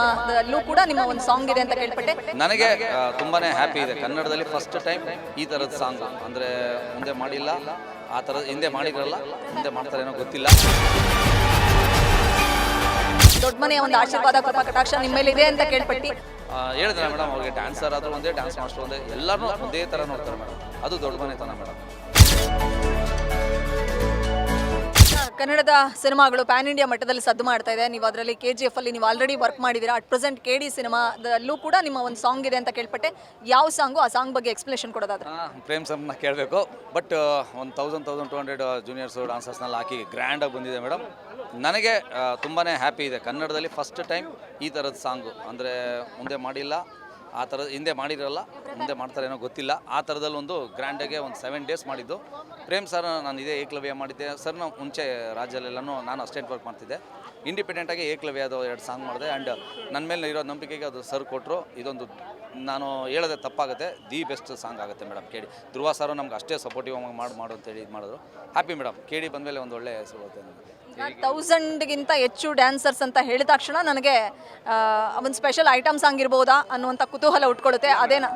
ಸಿನಿಮಾದಲ್ಲೂ ಕೂಡ ನಿಮ್ಮ ಒಂದು ಸಾಂಗ್ ಇದೆ ಅಂತ ಕೇಳ್ಪಟ್ಟೆ. ನನಗೆ ತುಂಬಾನೇ ಹ್ಯಾಪಿ ಇದೆ. ಕನ್ನಡದಲ್ಲಿ ಫಸ್ಟ್ ಟೈಮ್ ಈ ಥರದ ಸಾಂಗ್ ಅಂದರೆ ಮುಂದೆ ಮಾಡಿಲ್ಲ, ಆ ಥರದ ಹಿಂದೆ ಮಾಡಿದ್ರಲ್ಲ, ಮುಂದೆ ಮಾಡ್ತಾರೇನೋ ಗೊತ್ತಿಲ್ಲ. ದೊಡ್ಡ ಮನೆಯ ಒಂದು ಆಶೀರ್ವಾದ ಕೃಪಾ ಕಟಾಕ್ಷ ನಿಮ್ಮ ಮೇಲೆ ಇದೆ ಅಂತ ಕೇಳ್ಪಟ್ಟು ಹೇಳಿದ್ರೆ ಮೇಡಮ್, ಅವ್ರಿಗೆ ಡ್ಯಾನ್ಸರ್ ಆದರೂ ಒಂದೇ, ಡ್ಯಾನ್ಸ್ ಮಾಸ್ಟರ್ ಒಂದೇ, ಎಲ್ಲರೂ ಒಂದೇ ಥರ ನೋಡ್ತಾರೆ ಮೇಡಮ್. ಅದು ದೊಡ್ಡ ಮನೆತನ ಮೇಡಮ್. ಕನ್ನಡದ ಸಿನಿಮಾಗಳು ಪ್ಯಾನ್ ಇಂಡಿಯಾ ಮಟ್ಟದಲ್ಲಿ ಸದ್ದು ಮಾಡ್ತಾ ಇದೆ. ನೀವು ಅದರಲ್ಲಿ KGF ಅಲ್ಲಿ ನೀವು ಆಲ್ರೆಡಿ ವರ್ಕ್ ಮಾಡಿದ್ದೀರಾ. ಅಟ್ ಪ್ರೆಸೆಂಟ್ KD ಸಿನಿಮಾದಲ್ಲೂ ಕೂಡ ನಿಮ್ಮ ಒಂದು ಸಾಂಗ್ ಇದೆ ಅಂತ ಕೇಳ್ಪಟ್ಟೆ. ಯಾವ ಸಾಂಗು, ಆ ಸಾಂಗ್ ಬಗ್ಗೆ ಎಕ್ಸ್ಪ್ಲೇಷನ್ ಕೊಡೋದಾದ್ರೆ? ಪ್ರೇಮ್ ಸರ್ನ ಕೇಳಬೇಕು. ಬಟ್ ಒಂದು 1200 ಜೂನಿಯರ್ಸು ಡಾನ್ಸರ್ಸ್ನೆಲ್ಲ ಹಾಕಿ ಗ್ರ್ಯಾಂಡಾಗಿ ಬಂದಿದೆ ಮೇಡಮ್. ನನಗೆ ತುಂಬಾ ಹ್ಯಾಪಿ ಇದೆ. ಕನ್ನಡದಲ್ಲಿ ಫಸ್ಟ್ ಟೈಮ್ ಈ ಥರದ ಸಾಂಗು ಅಂದರೆ ಮುಂದೆ ಮಾಡಿಲ್ಲ, ಆ ಥರದ ಹಿಂದೆ ಮಾಡಿರಲ್ಲ, ಮುಂದೆ ಮಾಡ್ತಾರೇನೋ ಗೊತ್ತಿಲ್ಲ, ಆ ಥರದಲ್ಲಿ ಒಂದು ಗ್ರ್ಯಾಂಡಾಗೆ ಒಂದು 7 days ಮಾಡಿದ್ದು. ಪ್ರೇಮ್ ಸರ್ ನಾನು ಇದೇ ಏಕಲವ್ಯ ಮಾಡಿದ್ದೆ ಸರ್ನ ಮುಂಚೆ ರಾಜ್ಯಲ್ಲೆಲ್ಲನೂ ನಾನು ಅಸ್ಟೆಂಟ್ ವರ್ಕ್ ಮಾಡ್ತಿದ್ದೆ. ಇಂಡಿಪೆಂಡೆಂಟಾಗಿ ಏಕಲವ್ಯ ಅದು 2 ಸಾಂಗ್ ಮಾಡಿದೆ. ಆ್ಯಂಡ್ ನನ್ನ ಮೇಲೆ ಇರೋ ನಂಬಿಕೆಗೆ ಅದು ಸರ್ ಕೊಟ್ಟರು. ಇದೊಂದು ನಾನು ಹೇಳೋದೆ ತಪ್ಪಾಗುತ್ತೆ, ದಿ ಬೆಸ್ಟ್ ಸಾಂಗ್ ಆಗುತ್ತೆ ಮೇಡಮ್. KD ಧ್ರುವ ಸರು ನಮ್ಗೆ ಅಷ್ಟೇ ಸಪೋರ್ಟಿವ್ ಮಾಡು ಅಂತೇಳಿ ಇದು ಮಾಡಿದ್ರು. Happy madam. KD ಬಂದಮೇಲೆ ಒಂದು ಒಳ್ಳೆ ಹೆಸರು ಬರುತ್ತೆ ನನಗೆ. 1000ಗಿಂತ ಹೆಚ್ಚು ಡ್ಯಾನ್ಸರ್ಸ್ ಅಂತ ಹೇಳಿದ ತಕ್ಷಣ ನನಗೆ ಒಂದು ಸ್ಪೆಷಲ್ ಐಟಮ್ ಸಾಂಗ್ ಇರ್ಬೋದಾ ಅನ್ನುವಂಥ ಕುತೂಹಲ ಉಟ್ಕೊಳ್ಳುತ್ತೆ. ಅದೇನಾ?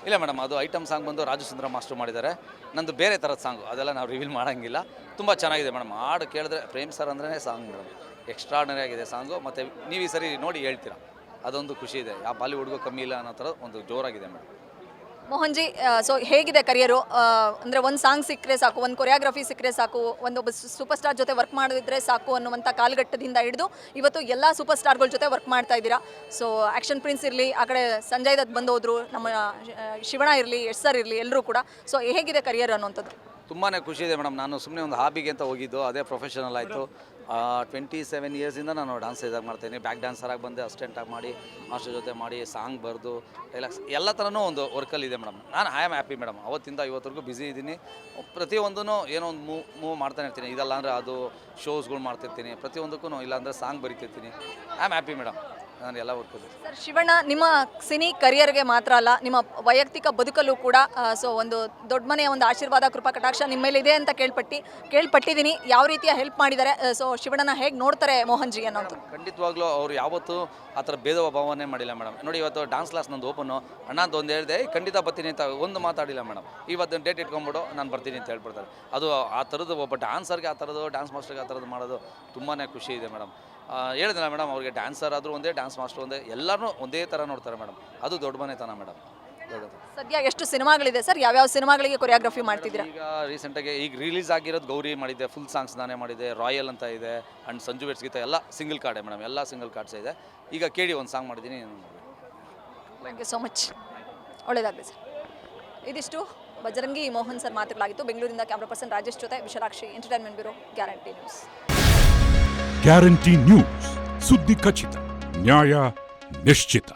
ಇಲ್ಲ ಮೇಡಮ್, ಅದು ಐಟಮ್ ಸಾಂಗ್ ಬಂದು ರಾಜು ಸುಂದರ ಮಾಸ್ಟರ್ ಮಾಡಿದ್ದಾರೆ. ನಂದು ಬೇರೆ ಥರದ ಸಾಂಗು, ಅದೆಲ್ಲ ನಾವು ರಿವೀಲ್ ಮಾಡೋಂಗಿಲ್ಲ. ತುಂಬ ಚೆನ್ನಾಗಿದೆ ಮೇಡಮ್. ಹಾಡು ಕೇಳಿದ್ರೆ ಪ್ರೇಮ್ ಸರ್ ಅಂದ್ರೇ ಸಾಂಗ್ ಮೇಡಮ್. ಎಕ್ಸ್ಟ್ರಾರ್ಡನರಿ ಆಗಿದೆ ಸಾಂಗು. ಮತ್ತು ನೀವು ಈ ಸರಿ ನೋಡಿ ಹೇಳ್ತೀರಾ, ಅದೊಂದು ಖುಷಿ ಇದೆ. ಯಾವ ಬಾಲಿವುಡ್ಗೂ ಕಮ್ಮಿ ಇಲ್ಲ ಅನ್ನೋ ಥರ ಒಂದು ಜೋರಾಗಿದೆ ಮೇಡಮ್. ಮೋಹನ್ ಜಿ, ಸೊ ಹೇಗಿದೆ ಕರಿಯರು? ಅಂದರೆ ಒಂದು ಸಾಂಗ್ ಸಿಕ್ಕರೆ ಸಾಕು, ಒಂದು ಕೊರಿಯೋಗ್ರಫಿ ಸಿಕ್ಕರೆ ಸಾಕು, ಒಂದೊಬ್ಬ ಸೂಪರ್ ಸ್ಟಾರ್ ಜೊತೆ ವರ್ಕ್ ಮಾಡಿದ್ರೆ ಸಾಕು ಅನ್ನುವಂಥ ಕಾಲಘಟ್ಟದಿಂದ ಹಿಡಿದು ಇವತ್ತು ಎಲ್ಲ ಸೂಪರ್ ಸ್ಟಾರ್ಗಳ ಜೊತೆ ವರ್ಕ್ ಮಾಡ್ತಾ ಇದ್ದೀರಾ. ಸೊ ಆ್ಯಕ್ಷನ್ ಪ್ರಿನ್ಸ್ ಇರಲಿ, ಆ ಕಡೆ ಸಂಜಯ್ ದತ್ ಬಂದು ಹೋದ್ರು, ನಮ್ಮ ಶಿವಣ್ಣ ಇರಲಿ, ಯಶ್ ಸರ್ ಇರಲಿ, ಎಲ್ಲರೂ ಕೂಡ. ಸೊ ಹೇಗಿದೆ ಕರಿಯರ್ ಅನ್ನುವಂಥದ್ದು? ತುಂಬಾ ಖುಷಿ ಇದೆ ಮೇಡಮ್. ನಾನು ಸುಮ್ಮನೆ ಒಂದು ಹಾಬಿಗೆ ಅಂತ ಹೋಗಿದ್ದು, ಅದೇ ಪ್ರೊಫೆಷನಲ್ ಆಯಿತು. 27 ಇಯರ್ಸಿಂದ ನಾನು ಡ್ಯಾನ್ಸ್ ಇದಾಗ ಮಾಡ್ತೀನಿ. ಬ್ಯಾಕ್ ಡ್ಯಾನ್ಸರಾಗಿ ಬಂದೆ, ಅಸಿಸ್ಟೆಂಟಾಗಿ ಮಾಡಿ, ಮಾಸ್ಟರ್ ಜೊತೆ ಮಾಡಿ, ಸಾಂಗ್ ಬರೆದು, ಡೈಲಾಗ್ಸ್ ಎಲ್ಲ ಥರನೂ ಒಂದು ವರ್ಕಲ್ಲಿದೆ ಮೇಡಮ್. ನಾನು ಐ ಆಮ್ ಹ್ಯಾಪಿ ಮೇಡಮ್. ಅವತ್ತಿಂದ ಇವತ್ತರೆಗೂ ಬ್ಯುಸಿ ಇದ್ದೀನಿ. ಪ್ರತಿಯೊಂದೂ ಏನೋ ಒಂದು ಮೂವ್ ಮಾಡ್ತಾನೆ ಇರ್ತೀನಿ. ಇದಲ್ಲ ಅಂದರೆ ಅದು ಶೋಸ್ಗಳು ಮಾಡ್ತಿರ್ತೀನಿ. ಪ್ರತಿಯೊಂದಕ್ಕೂ ಇಲ್ಲಾಂದರೆ ಸಾಂಗ್ ಬರೀತಿರ್ತೀನಿ. I am happy madam. ನಾನು ಎಲ್ಲ ವರ್ಕಲ್ಲಿ. ಸರ್ ಶಿವಣ್ಣ, ನಿಮ್ಮ ಸಿನಿ ಕರಿಯರ್ಗೆ ಮಾತ್ರ ಅಲ್ಲ, ನಿಮ್ಮ ವೈಯಕ್ತಿಕ ಬದುಕಲ್ಲೂ ಕೂಡ ಸೊ ಒಂದು ದೊಡ್ಡ ಮನೆಯ ಒಂದು ಆಶೀರ್ವಾದ ಕೃಪಾ ಕಟಾಕ್ಷ ನಿಮ್ಮ ಮೇಲೆ ಇದೆ ಅಂತ ಕೇಳ್ಪಟ್ಟಿದ್ದೀನಿ. ಯಾವ ರೀತಿಯ ಹೆಲ್ಪ್ ಮಾಡಿದ್ದಾರೆ? ಸೊ ಶಿವಣ್ಣನ ಹೇಗೆ ನೋಡ್ತಾರೆ ಮೋಹನ್ ಜಿ ಅನ್ನೋದು? ಖಂಡಿತವಾಗ್ಲೂ ಅವ್ರು ಯಾವತ್ತೂ ಆ ಥರ ಭೇದ ಭಾವನೆ ಮಾಡಿಲ್ಲ ಮೇಡಮ್. ನೋಡಿ, ಇವತ್ತು ಡ್ಯಾನ್ಸ್ ಕ್ಲಾಸ್ ನಂದು ಓಪನ್ನು, ಅಣ್ಣ ಅಂತ ಒಂದು ಹೇಳಿದೆ, ಖಂಡಿತ ಬರ್ತೀನಿ ಅಂತ ಒಂದು ಮಾತಾಡಿಲ್ಲ ಮೇಡಮ್. ಇವತ್ತು ಡೇಟ್ ಇಟ್ಕೊಂಡ್ಬಿಡು ನಾನು ಬರ್ತೀನಿ ಅಂತ ಹೇಳ್ಬಿಡ್ತಾರೆ. ಅದು ಆ ಥರದ್ದು ಒಬ್ಬ ಡ್ಯಾನ್ಸರ್ಗೆ ಆ ಥರದ್ದು, ಡ್ಯಾನ್ಸ್ ಮಾಸ್ಟರ್ಗೆ ಆ ಥರದ್ದು ಮಾಡೋದು ತುಂಬಾ ಖುಷಿ ಇದೆ ಮೇಡಮ್. ಹೇಳಿದ್ನಲ್ಲ ಮೇಡಮ್, ಅವ್ರಿಗೆ ಡ್ಯಾನ್ಸರ್ ಆದರೂ ಒಂದೇ, ಡ್ಯಾನ್ಸ್ ಮಾಸ್ಟರ್ ಒಂದೇ, ಎಲ್ಲರೂ ಒಂದೇ ಥರ ನೋಡ್ತಾರೆ ಮೇಡಮ್. ಅದು ದೊಡ್ಡ ಮನೆತನ ಮೇಡಮ್. ಸದ್ಯ ಎಷ್ಟು ಸಿನಿಮಾಗಳಿದೆ ಸರ್? ಯಾವ್ಯಾವ ಸಿನಿಮಾಗಳಿಗೆ ಕೊರಿಯೋಗ್ರಫಿ ಮಾಡ್ತಿದ್ದೀರಾ? ಈಗ ರೀಸೆಂಟಾಗಿ ಈಗ ರಿಲೀಸ್ ಆಗಿರೋದು ಗೌರಿ ಮಾಡಿದ್ದೆ, ಫುಲ್ ಸಾಂಗ್ಸ್ ನಾನೇ ಮಾಡಿದ್ದೆ. ರಾಯಲ್ ಅಂತ ಇದೆ, ಆ್ಯಂಡ್ ಸಂಜು ಬೆಟ್ಸ್ ಗೀತ ಎಲ್ಲ ಸಿಂಗಲ್ ಕಾರ್ಡೇ ಮೇಡಮ್. ಎಲ್ಲ ಸಿಂಗಲ್ ಕಾರ್ಡ್ಸ್ ಇದೆ. ಈಗ KD ಒಂದು ಸಾಂಗ್ ಮಾಡಿದ್ದೀನಿ. Thank you so much. ಒಳ್ಳೆಯದಾಗಲಿ ಸರ್. ಇದಿಷ್ಟು ಬಜರಂಗಿ ಮೋಹನ್ ಸರ್ ಮಾತುಗಳಾಗಿತ್ತು. ಬೆಂಗಳೂರಿಂದ ಕ್ಯಾಮ್ರಾ ಪರ್ಸನ್ ರಾಜೇಶ್ ಜೊತೆ Vishalakshi, entertainment bureau, guarantee news. Guarantee news, ಸುದ್ದಿ ಖಚಿತ, ನ್ಯಾಯ ನಿಶ್ಚಿತ.